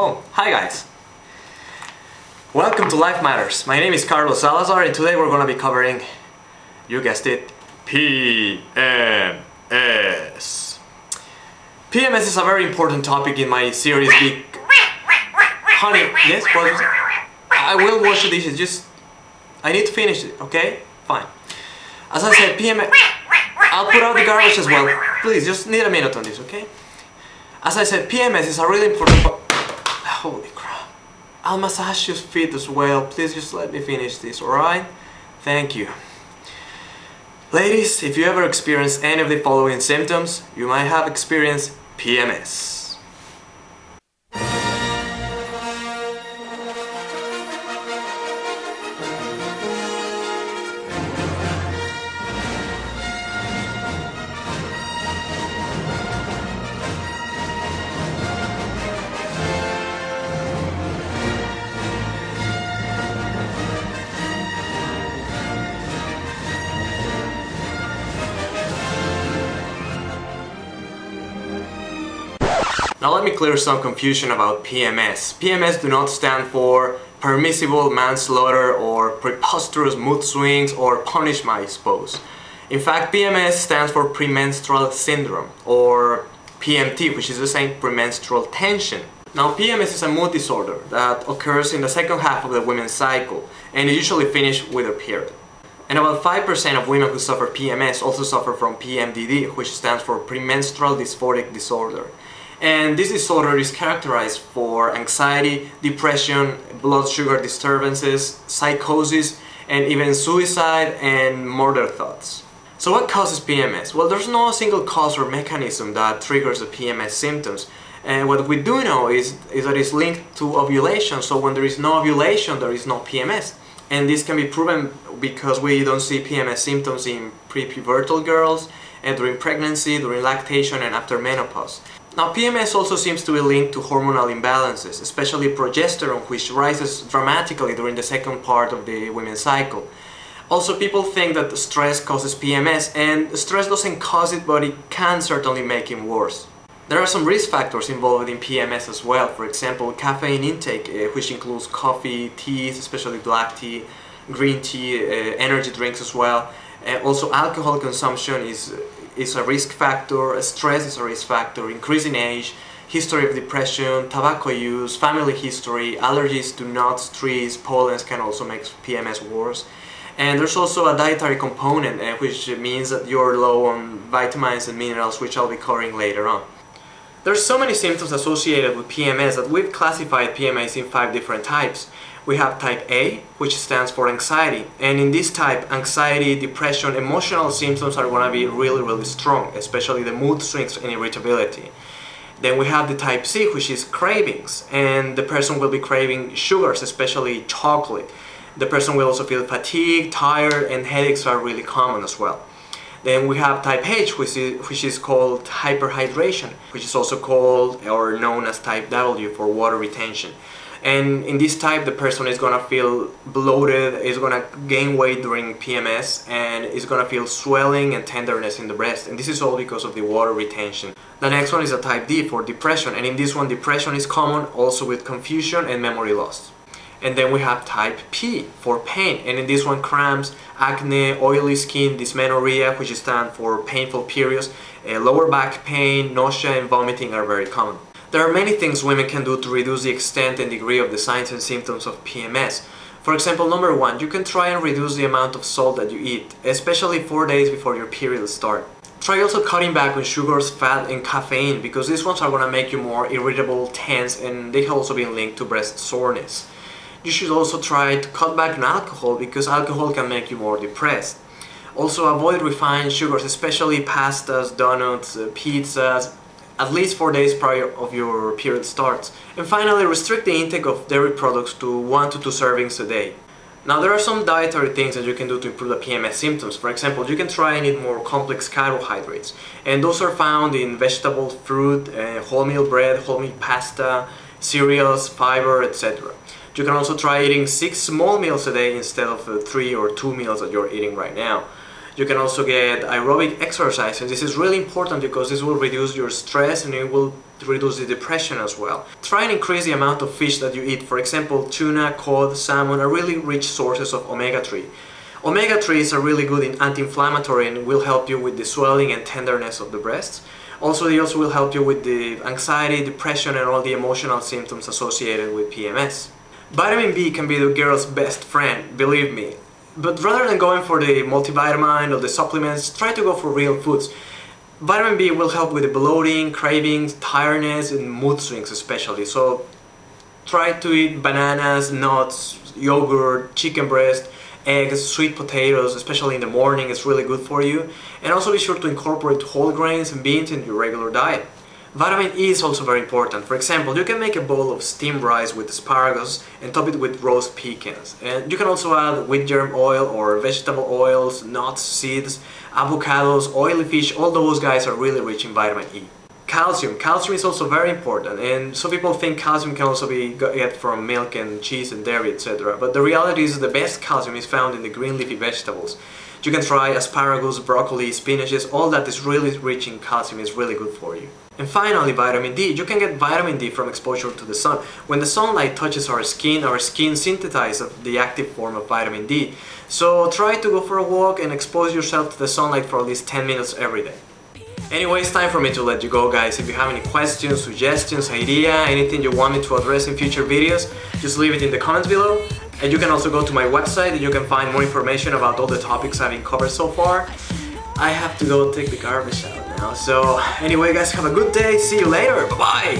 Oh, hi guys! Welcome to Life Matters. My name is Salazar and today we're going to be covering, you guessed it, PMS. PMS is a very important topic in my series. Honey, yes, what? I will wash the dishes, I need to finish it, okay? Fine. As I said, PMS... I'll put out the garbage as well. Please, just need a minute on this, okay? As I said, PMS is a really important part. Holy crap. I'll massage your feet as well. Please just let me finish this, alright? Thank you. Ladies, if you ever experience any of the following symptoms, you might have experienced PMS. Now let me clear some confusion about PMS. PMS do not stand for permissible manslaughter or preposterous mood swings or punish my spouse. In fact, PMS stands for Premenstrual Syndrome or PMT, which is the same premenstrual tension. Now PMS is a mood disorder that occurs in the second half of the women's cycle and it usually finishes with a period. And about 5% of women who suffer PMS also suffer from PMDD, which stands for Premenstrual Dysphoric Disorder. And this disorder is characterized for anxiety, depression, blood sugar disturbances, psychosis, and even suicide and murder thoughts. So what causes PMS? Well, there's no single cause or mechanism that triggers the PMS symptoms. And what we do know is that it's linked to ovulation. So when there is no ovulation, there is no PMS. And this can be proven because we don't see PMS symptoms in prepubertal girls, and during pregnancy, during lactation, and after menopause. Now PMS also seems to be linked to hormonal imbalances, especially progesterone, which rises dramatically during the second part of the women's cycle. Also, people think that stress causes PMS, and stress doesn't cause it, but it can certainly make it worse. There are some risk factors involved in PMS as well. For example, caffeine intake, which includes coffee, teas, especially black tea, green tea, energy drinks as well. Also, alcohol consumption is a risk factor, stress is a risk factor, increasing age, history of depression, tobacco use, family history, allergies to nuts, trees, pollens can also make PMS worse. And there's also a dietary component, which means that you're low on vitamins and minerals, which I'll be covering later on. There's so many symptoms associated with PMS that we've classified PMS in 5 different types. We have type A, which stands for anxiety, and in this type, anxiety, depression, emotional symptoms are going to be really strong, especially the mood swings and irritability. Then we have the type C, which is cravings, and the person will be craving sugars, especially chocolate. The person will also feel fatigued, tired, and headaches are really common as well. Then we have type H, which is called hyperhydration, which is also called or known as type W for water retention. And in this type, the person is going to feel bloated, is going to gain weight during PMS, and is going to feel swelling and tenderness in the breast. And this is all because of the water retention. The next one is a type D for depression, and in this one, depression is common, also with confusion and memory loss. And then we have type P for pain, and in this one, cramps, acne, oily skin, dysmenorrhea, which stands for painful periods, lower back pain, nausea, and vomiting are very common. There are many things women can do to reduce the extent and degree of the signs and symptoms of PMS. For example, number 1, you can try and reduce the amount of salt that you eat, especially 4 days before your period starts. Try also cutting back on sugars, fat, and caffeine, because these ones are going to make you more irritable, tense, and they have also been linked to breast soreness. You should also try to cut back on alcohol, because alcohol can make you more depressed. Also avoid refined sugars, especially pastas, donuts, pizzas, at least 4 days prior of your period starts. And finally, restrict the intake of dairy products to 1 to 2 servings a day. Now there are some dietary things that you can do to improve the PMS symptoms. For example, you can try and eat more complex carbohydrates, and those are found in vegetables, fruit, wholemeal bread, wholemeal pasta, cereals, fiber, etc. You can also try eating 6 small meals a day instead of 3 or 2 meals that you're eating right now. You can also get aerobic exercise, and this is really important because this will reduce your stress and it will reduce the depression as well. Try and increase the amount of fish that you eat. For example, tuna, cod, salmon are really rich sources of omega-3. Omega-3s are really good in anti-inflammatory and will help you with the swelling and tenderness of the breasts. Also, they also will help you with the anxiety, depression, and all the emotional symptoms associated with PMS. Vitamin B can be the girl's best friend, believe me. But rather than going for the multivitamin or the supplements, try to go for real foods. Vitamin B will help with the bloating, cravings, tiredness, and mood swings especially. So try to eat bananas, nuts, yogurt, chicken breast, eggs, sweet potatoes, especially in the morning. It's really good for you. And also be sure to incorporate whole grains and beans in your regular diet. Vitamin E is also very important. For example, you can make a bowl of steamed rice with asparagus and top it with roast pecans. And you can also add wheat germ oil or vegetable oils, nuts, seeds, avocados, oily fish. All those guys are really rich in vitamin E. Calcium. Calcium is also very important, and some people think calcium can also be get from milk and cheese and dairy, etc. But the reality is the best calcium is found in the green leafy vegetables. You can try asparagus, broccoli, spinaches. All that is really rich in calcium is really good for you. And finally, vitamin D. You can get vitamin D from exposure to the sun. When the sunlight touches our skin synthesizes the active form of vitamin D. So try to go for a walk and expose yourself to the sunlight for at least 10 minutes every day. Anyway, it's time for me to let you go, guys. If you have any questions, suggestions, idea, anything you want me to address in future videos, just leave it in the comments below. And you can also go to my website and you can find more information about all the topics I've been covered so far. I have to go take the garbage out now. So anyway, guys, have a good day. See you later. Bye-bye.